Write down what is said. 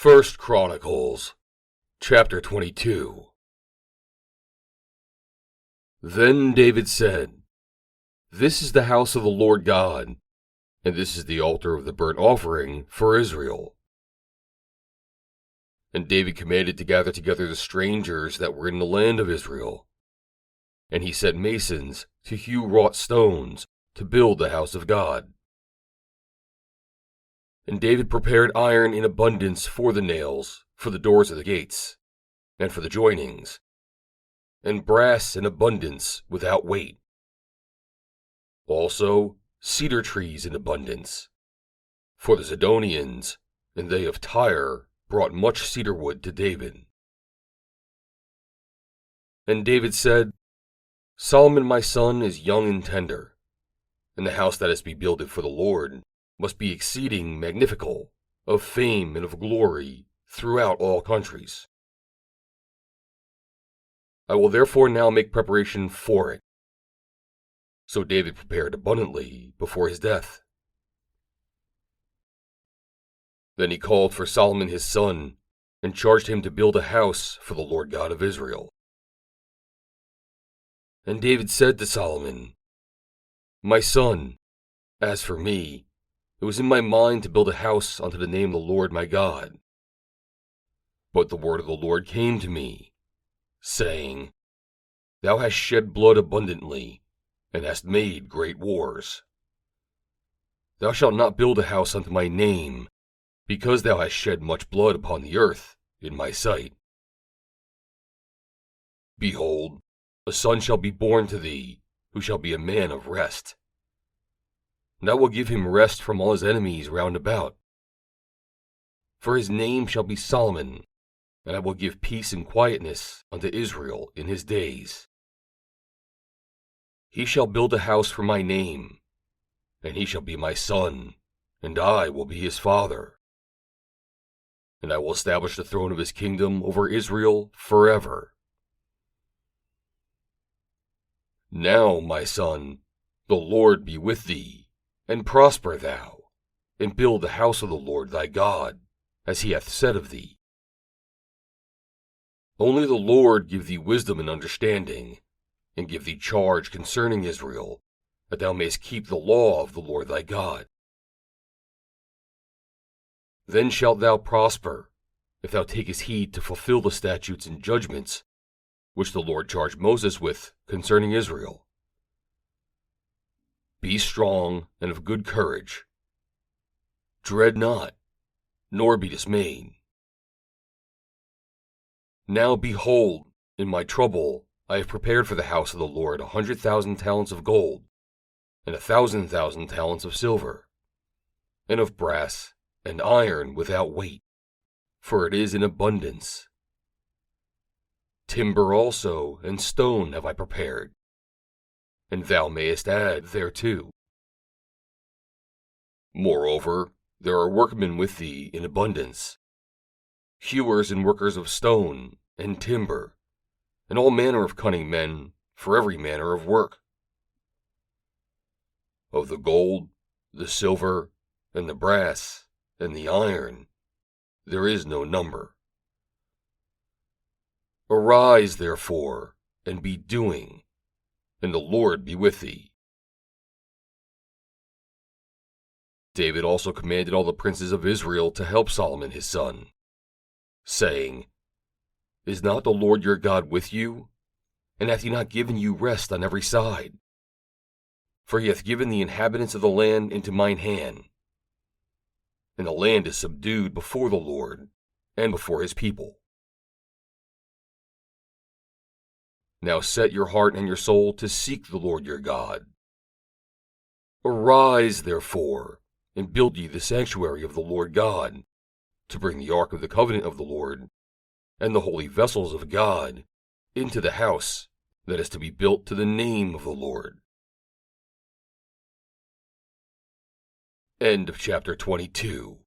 First Chronicles, chapter 22. Then David said, "This is the house of the Lord God, and this is the altar of the burnt offering for Israel." And David commanded to gather together the strangers that were in the land of Israel. And he set masons to hew wrought stones to build the house of God. And David prepared iron in abundance for the nails, for the doors of the gates, and for the joinings, and brass in abundance without weight. Also cedar trees in abundance, for the Zidonians and they of Tyre brought much cedar wood to David. And David said, "Solomon my son is young and tender, and the house that is to be builded for the Lord must be exceeding magnifical, of fame and of glory throughout all countries. I will therefore now make preparation for it." So David prepared abundantly before his death. Then he called for Solomon his son, and charged him to build a house for the Lord God of Israel. And David said to Solomon, "My son, as for me, it was in my mind to build a house unto the name of the Lord my God. But the word of the Lord came to me, saying, Thou hast shed blood abundantly, and hast made great wars. Thou shalt not build a house unto my name, because thou hast shed much blood upon the earth in my sight. Behold, a son shall be born to thee, who shall be a man of rest. And I will give him rest from all his enemies round about. For his name shall be Solomon, and I will give peace and quietness unto Israel in his days. He shall build a house for my name, and he shall be my son, and I will be his father. And I will establish the throne of his kingdom over Israel forever. Now, my son, the Lord be with thee, and prosper thou, and build the house of the Lord thy God, as he hath said of thee. Only the Lord give thee wisdom and understanding, and give thee charge concerning Israel, that thou mayest keep the law of the Lord thy God. Then shalt thou prosper, if thou takest heed to fulfill the statutes and judgments which the Lord charged Moses with concerning Israel. Be strong and of good courage. Dread not, nor be dismayed. Now behold, in my trouble I have prepared for the house of the Lord 100,000 talents of gold, and 1,000,000 talents of silver, and of brass and iron without weight, for it is in abundance. Timber also and stone have I prepared, and thou mayest add thereto. Moreover, there are workmen with thee in abundance, hewers and workers of stone and timber, and all manner of cunning men for every manner of work. Of the gold, the silver, and the brass, and the iron, there is no number. Arise, therefore, and be doing, and the Lord be with thee." David also commanded all the princes of Israel to help Solomon his son, saying, "Is not the Lord your God with you? And hath he not given you rest on every side? For he hath given the inhabitants of the land into mine hand, and the land is subdued before the Lord and before his people. Now set your heart and your soul to seek the Lord your God. Arise, therefore, and build ye the sanctuary of the Lord God, to bring the ark of the covenant of the Lord, and the holy vessels of God, into the house that is to be built to the name of the Lord." End of chapter 22.